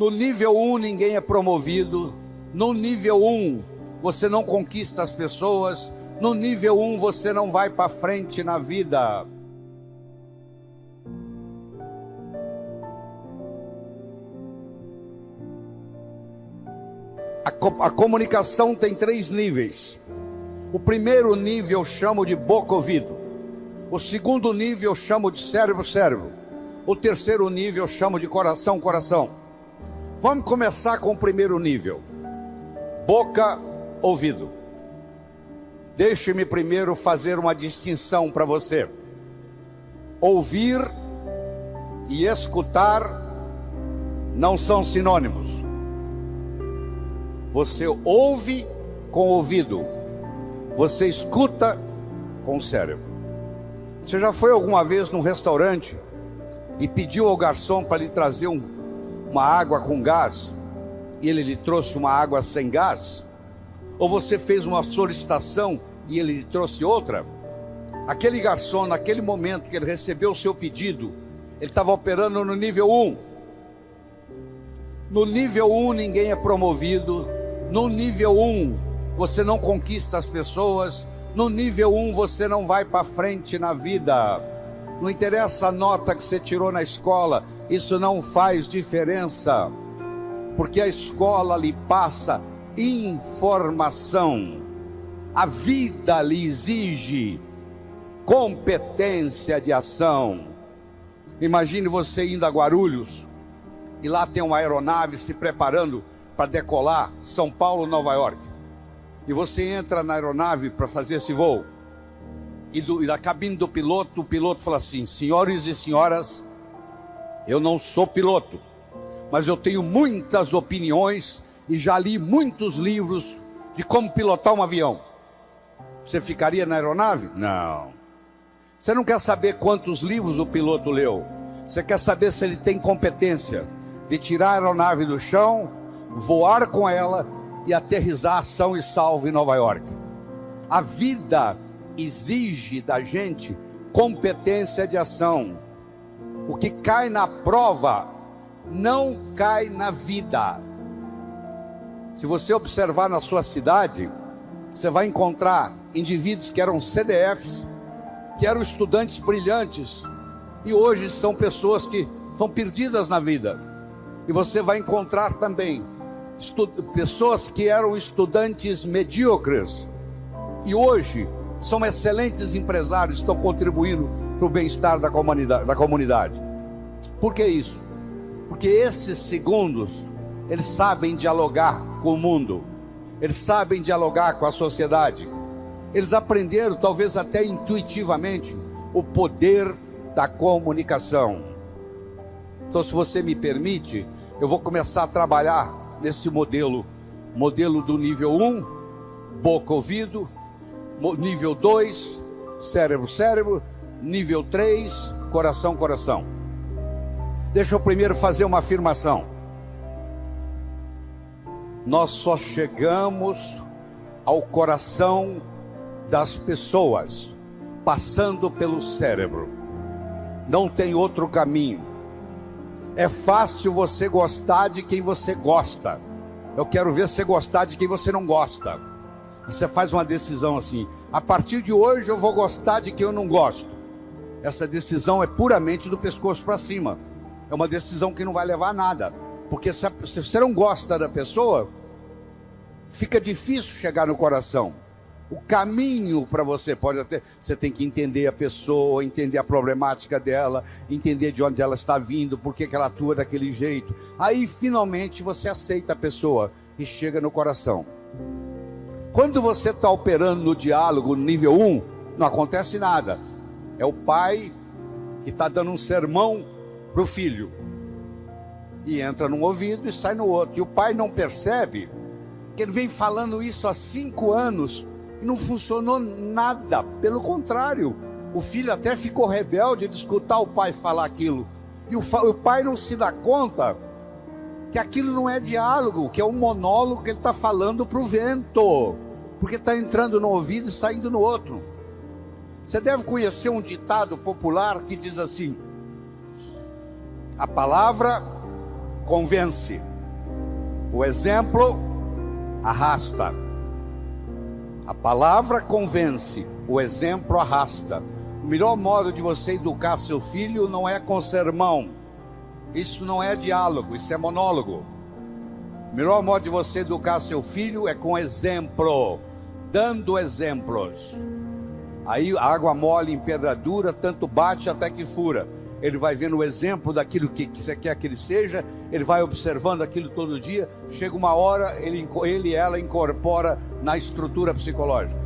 No nível 1 ninguém é promovido. No nível 1 você não conquista as pessoas. No nível 1 você não vai para frente na vida. A comunicação tem 3 níveis. O primeiro nível eu chamo de boca-ouvido. O segundo nível eu chamo de cérebro-cérebro. O terceiro nível eu chamo de coração-coração. Vamos começar com o primeiro nível. Boca-ouvido. Deixe-me primeiro fazer uma distinção para você. Ouvir e escutar não são sinônimos. Você ouve com o ouvido, você escuta com o cérebro. Você já foi alguma vez num restaurante e pediu ao garçom para lhe trazer uma água com gás e ele lhe trouxe uma água sem gás? Ou você fez uma solicitação e ele lhe trouxe outra? Aquele garçom, naquele momento que ele recebeu o seu pedido, ele estava operando no nível 1. No nível 1 ninguém é promovido. No nível 1 você não conquista as pessoas. No nível 1 você não vai para frente na vida. Não interessa a nota que você tirou na escola, isso não faz diferença, porque a escola lhe passa informação. A vida lhe exige competência de ação. Imagine você indo a Guarulhos e lá tem uma aeronave se preparando para decolar São Paulo, Nova York. E você entra na aeronave para fazer esse voo. E da cabine do piloto, o piloto fala assim: senhores e senhoras, eu não sou piloto, mas eu tenho muitas opiniões e já li muitos livros de como pilotar um avião. Você ficaria na aeronave? Não. Você não quer saber quantos livros o piloto leu. Você quer saber se ele tem competência de tirar a aeronave do chão, voar com ela e aterrissar são e salvo em Nova York. A vida exige da gente competência de ação. O que cai na prova não cai na vida. Se você observar na sua cidade, você vai encontrar indivíduos que eram CDFs, que eram estudantes brilhantes, e hoje são pessoas que estão perdidas na vida. E você vai encontrar também pessoas que eram estudantes medíocres, e hoje são excelentes empresários, estão contribuindo para o bem-estar da comunidade. Por que isso? Porque esses segundos, eles sabem dialogar com o mundo, eles sabem dialogar com a sociedade, eles aprenderam, talvez até intuitivamente, o poder da comunicação. Então, se você me permite, eu vou começar a trabalhar nesse modelo do nível 1, boca-ouvido, nível 2, cérebro-cérebro, nível 3, coração-coração. Deixa eu primeiro fazer uma afirmação. Nós só chegamos ao coração das pessoas passando pelo cérebro. Não tem outro caminho. É fácil você gostar de quem você gosta. Eu quero ver você gostar de quem você não gosta. Você faz uma decisão assim: a partir de hoje eu vou gostar de quem eu não gosto. Essa decisão é puramente do pescoço para cima. É uma decisão que não vai levar a nada. Porque se você não gosta da pessoa, fica difícil chegar no coração. O caminho para você você tem que entender a pessoa, entender a problemática dela, entender de onde ela está vindo, por que ela atua daquele jeito. Aí finalmente você aceita a pessoa e chega no coração. Quando você está operando no diálogo no nível 1, não acontece nada. É o pai que está dando um sermão para o filho. E entra num ouvido e sai no outro. E o pai não percebe que ele vem falando isso há 5 anos e não funcionou nada. Pelo contrário, o filho até ficou rebelde de escutar o pai falar aquilo. E o pai não se dá conta que aquilo não é diálogo, que é um monólogo que ele está falando para o vento, porque está entrando no ouvido e saindo no outro. Você deve conhecer um ditado popular que diz assim: a palavra convence, O exemplo arrasta. A palavra convence, o exemplo arrasta. O melhor modo de você educar seu filho não é com sermão. Isso não é diálogo, isso é monólogo. O melhor modo de você educar seu filho é com exemplo, dando exemplos. Aí a água mole em pedra dura, tanto bate até que fura. Ele vai vendo o exemplo daquilo que você quer que ele seja, ele vai observando aquilo todo dia, chega uma hora, ele e ela incorpora na estrutura psicológica.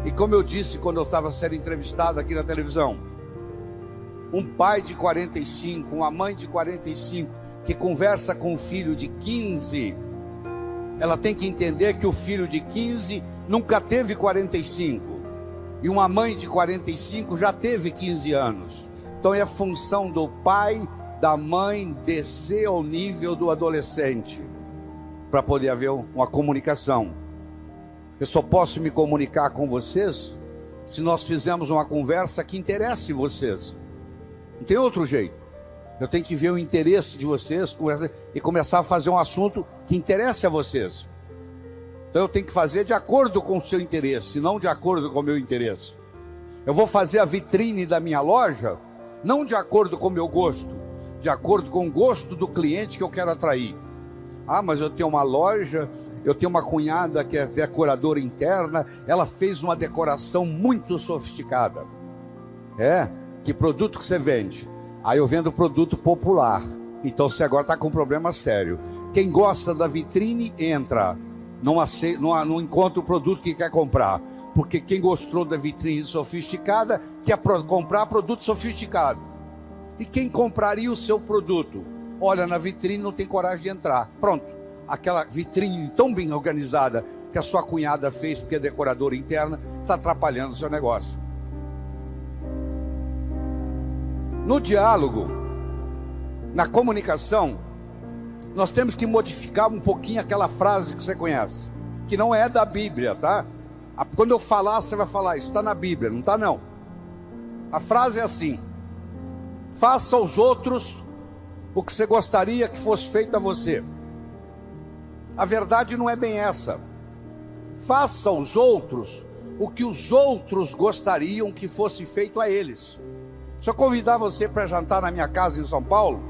E como eu disse quando eu estava sendo entrevistado aqui na televisão, um pai de 45, uma mãe de 45, que conversa com um filho de 15, ela tem que entender que o filho de 15 nunca teve 45, e uma mãe de 45 já teve 15 anos. Então é função do pai, da mãe, descer ao nível do adolescente, para poder haver uma comunicação. Eu só posso me comunicar com vocês se nós fizermos uma conversa que interesse vocês. Não tem outro jeito. Eu tenho que ver o interesse de vocês e começar a fazer um assunto que interesse a vocês. Então eu tenho que fazer de acordo com o seu interesse, não de acordo com o meu interesse. Eu vou fazer a vitrine da minha loja não de acordo com o meu gosto, de acordo com o gosto do cliente que eu quero atrair. Ah, mas eu tenho uma loja, eu tenho uma cunhada que é decoradora interna, ela fez uma decoração muito sofisticada. Que produto que você vende? Aí eu vendo produto popular. Então você agora está com um problema sério. Quem gosta da vitrine entra, não encontra o produto que quer comprar. Porque quem gostou da vitrine sofisticada quer comprar produto sofisticado. E quem compraria o seu produto? Olha na vitrine, não tem coragem de entrar. Pronto, aquela vitrine tão bem organizada que a sua cunhada fez porque é decoradora interna, está atrapalhando o seu negócio. No diálogo, na comunicação, nós temos que modificar um pouquinho aquela frase que você conhece, que não é da Bíblia, tá? Quando eu falar, você vai falar, isso está na Bíblia, não está não. A frase é assim: faça aos outros o que você gostaria que fosse feito a você. A verdade não é bem essa. Faça aos outros o que os outros gostariam que fosse feito a eles. Se eu convidar você para jantar na minha casa em São Paulo,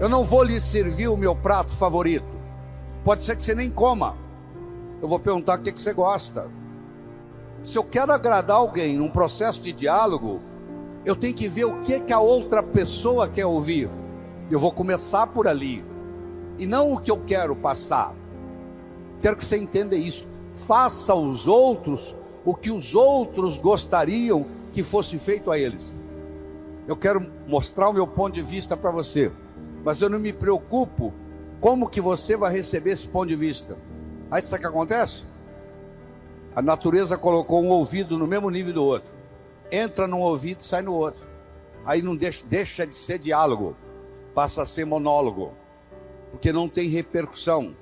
eu não vou lhe servir o meu prato favorito. Pode ser que você nem coma. Eu vou perguntar o que você gosta. Se eu quero agradar alguém num processo de diálogo, eu tenho que ver o que a outra pessoa quer ouvir. Eu vou começar por ali, e não o que eu quero passar. Quero que você entenda isso. Faça aos outros o que os outros gostariam que fosse feito a eles. Eu quero mostrar o meu ponto de vista para você, mas eu não me preocupo como que você vai receber esse ponto de vista. Aí sabe o que acontece? A natureza colocou um ouvido no mesmo nível do outro. Entra num ouvido e sai no outro. Aí não deixa de ser diálogo, passa a ser monólogo, porque não tem repercussão.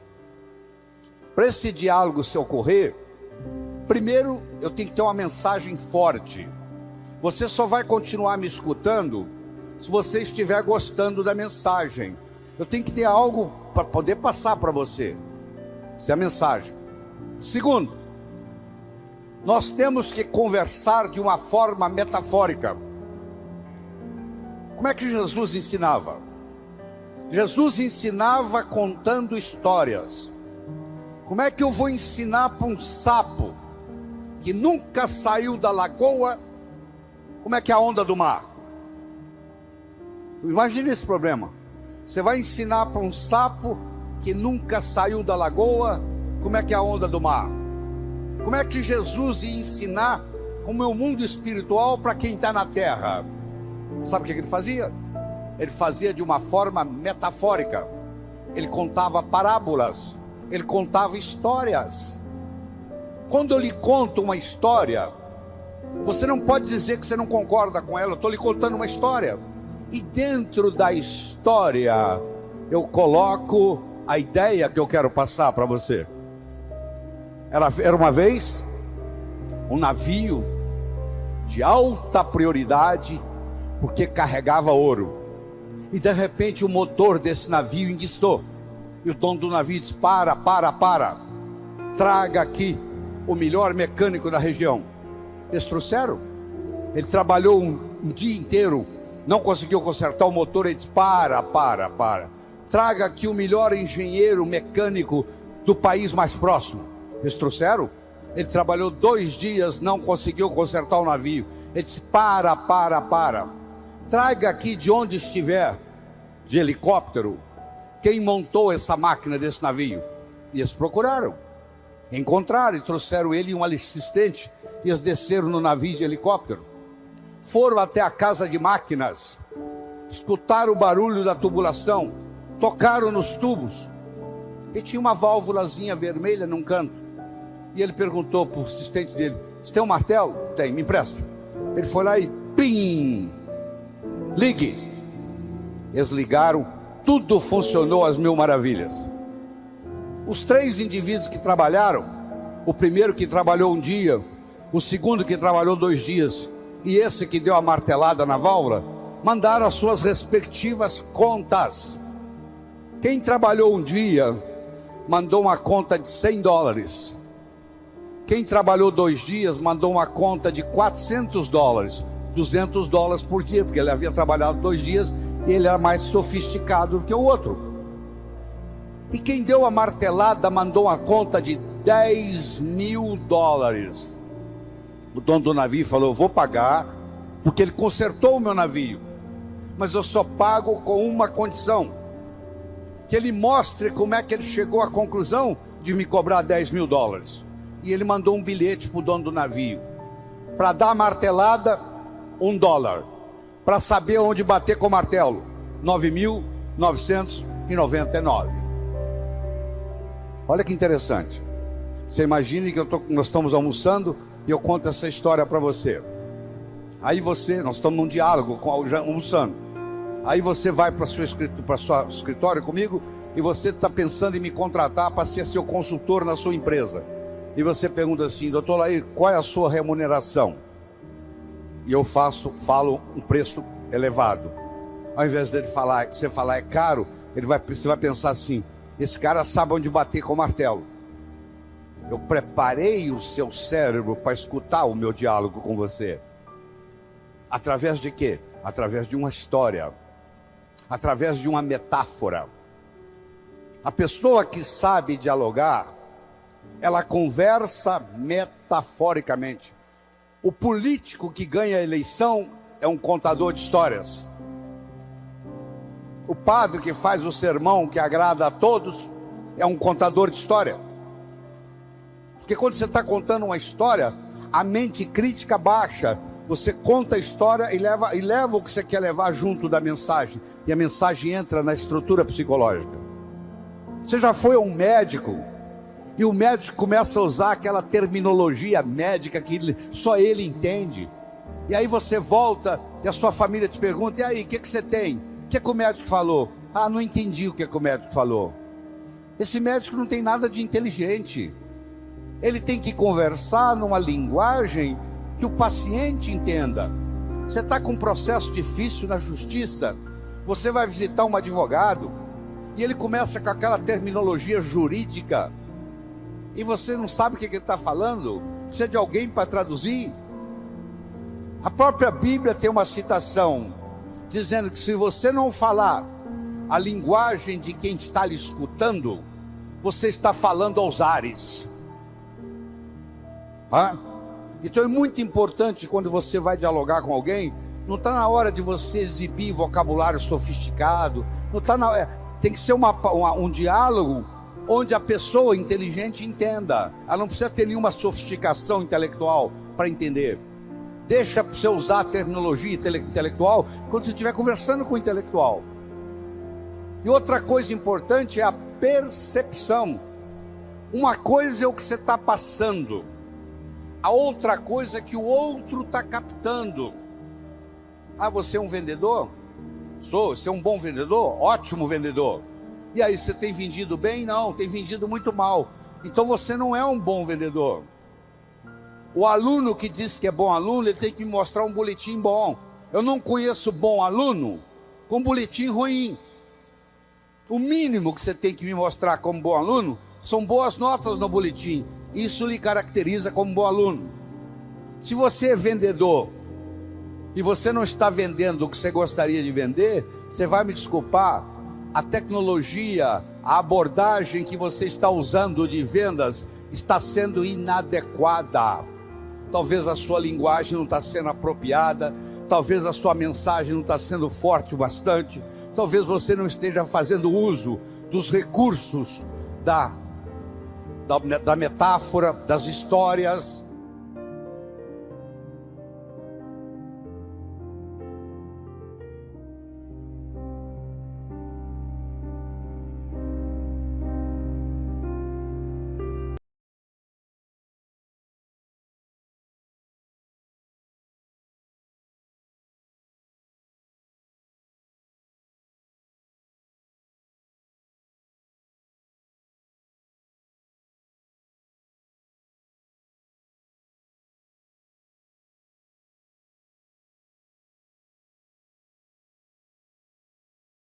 Para esse diálogo se ocorrer, primeiro eu tenho que ter uma mensagem forte. Você só vai continuar me escutando se você estiver gostando da mensagem. Eu tenho que ter algo para poder passar para você. Essa é a mensagem. Segundo, nós temos que conversar de uma forma metafórica. Como é que Jesus ensinava? Jesus ensinava contando histórias. Como é que eu vou ensinar para um sapo que nunca saiu da lagoa como é que é a onda do mar? Imagine esse problema. Você vai ensinar para um sapo que nunca saiu da lagoa como é que é a onda do mar? Como é que Jesus ia ensinar como é o mundo espiritual para quem está na terra? Sabe o que ele fazia? Ele fazia de uma forma metafórica. Ele contava parábolas, ele contava histórias. Quando eu lhe conto uma história, você não pode dizer que você não concorda com ela. Eu estou lhe contando uma história, e dentro da história eu coloco a ideia que eu quero passar para você. Era uma vez um navio de alta prioridade, porque carregava ouro, e de repente o motor desse navio enguiçou, E o dono do navio disse: para. Traga aqui o melhor mecânico da região. Eles trouxeram. Ele trabalhou um dia inteiro, não conseguiu consertar o motor. Ele disse: para. Traga aqui o melhor engenheiro mecânico do país mais próximo. Eles trouxeram. Ele trabalhou 2 dias, não conseguiu consertar o navio. Ele disse: para. Traga aqui de onde estiver, de helicóptero, quem montou essa máquina desse navio. E eles procuraram, encontraram e trouxeram ele e um assistente. E eles desceram no navio de helicóptero, foram até a casa de máquinas, escutaram o barulho da tubulação, tocaram nos tubos, e tinha uma válvulazinha vermelha num canto. E ele perguntou para o assistente dele: você tem um martelo? Tem, me empresta. Ele foi lá e pim, ligue. Eles ligaram, tudo funcionou às mil maravilhas. Os 3 indivíduos que trabalharam, o primeiro que trabalhou um dia, o segundo que trabalhou 2 dias, e esse que deu a martelada na válvula, mandaram as suas respectivas contas. Quem trabalhou um dia mandou uma conta de $100. Quem trabalhou 2 dias mandou uma conta de $400, $200 por dia, porque ele havia trabalhado 2 dias e ele era mais sofisticado do que o outro. E quem deu a martelada mandou uma conta de $10.000. O dono do navio falou: eu vou pagar, porque ele consertou o meu navio, mas eu só pago com uma condição: que ele mostre como é que ele chegou à conclusão de me cobrar $10.000. E ele mandou um bilhete para o dono do navio: para dar a martelada, $1. Para saber onde bater com o martelo, 9.999. Olha que interessante. Você imagine que nós estamos almoçando e eu conto essa história para você. Aí nós estamos num diálogo, almoçando. Aí você vai para o seu escritório comigo e você está pensando em me contratar para ser seu consultor na sua empresa. E você pergunta assim: doutor Lair, qual é a sua remuneração? E eu falo um preço elevado. Ao invés dele falar, que você falar é caro, você vai pensar assim: esse cara sabe onde bater com o martelo. Eu preparei o seu cérebro para escutar o meu diálogo com você. Através de quê? Através de uma história, através de uma metáfora. A pessoa que sabe dialogar, ela conversa metaforicamente. O político que ganha a eleição é um contador de histórias. O padre que faz o sermão que agrada a todos é um contador de história. Porque quando você está contando uma história, a mente crítica baixa. Você conta a história e leva o que você quer levar junto da mensagem. E a mensagem entra na estrutura psicológica. Você já foi a um médico e o médico começa a usar aquela terminologia médica que só ele entende. E aí você volta e a sua família te pergunta: e aí, o que você tem? O que o médico falou? Ah, não entendi o que o médico falou. Esse médico não tem nada de inteligente. Ele tem que conversar numa linguagem que o paciente entenda. Você está com um processo difícil na justiça, você vai visitar um advogado e ele começa com aquela terminologia jurídica e você não sabe o que ele está falando, precisa de alguém para traduzir. A própria Bíblia tem uma citação dizendo que se você não falar a linguagem de quem está lhe escutando, você está falando aos ares. Então é muito importante, quando você vai dialogar com alguém, não está na hora de você exibir vocabulário sofisticado, não tá tem que ser um diálogo onde a pessoa inteligente entenda. Ela não precisa ter nenhuma sofisticação intelectual para entender. Deixa você usar a terminologia intelectual quando você estiver conversando com o intelectual. E outra coisa importante é a percepção. Uma coisa é o que você está passando, a outra coisa é que o outro está captando. Ah, você é um vendedor? Sou. Você é um bom vendedor? Ótimo vendedor. E aí, você tem vendido bem? Não, tem vendido muito mal. Então você não é um bom vendedor. O aluno que diz que é bom aluno, ele tem que me mostrar um boletim bom. Eu não conheço bom aluno com boletim ruim. O mínimo que você tem que me mostrar como bom aluno são boas notas no boletim. Isso lhe caracteriza como bom aluno. Se você é vendedor e você não está vendendo o que você gostaria de vender, você vai me desculpar, a tecnologia, a abordagem que você está usando de vendas está sendo inadequada. Talvez a sua linguagem não está sendo apropriada, talvez a sua mensagem não está sendo forte o bastante, talvez você não esteja fazendo uso dos recursos da metáfora, das histórias.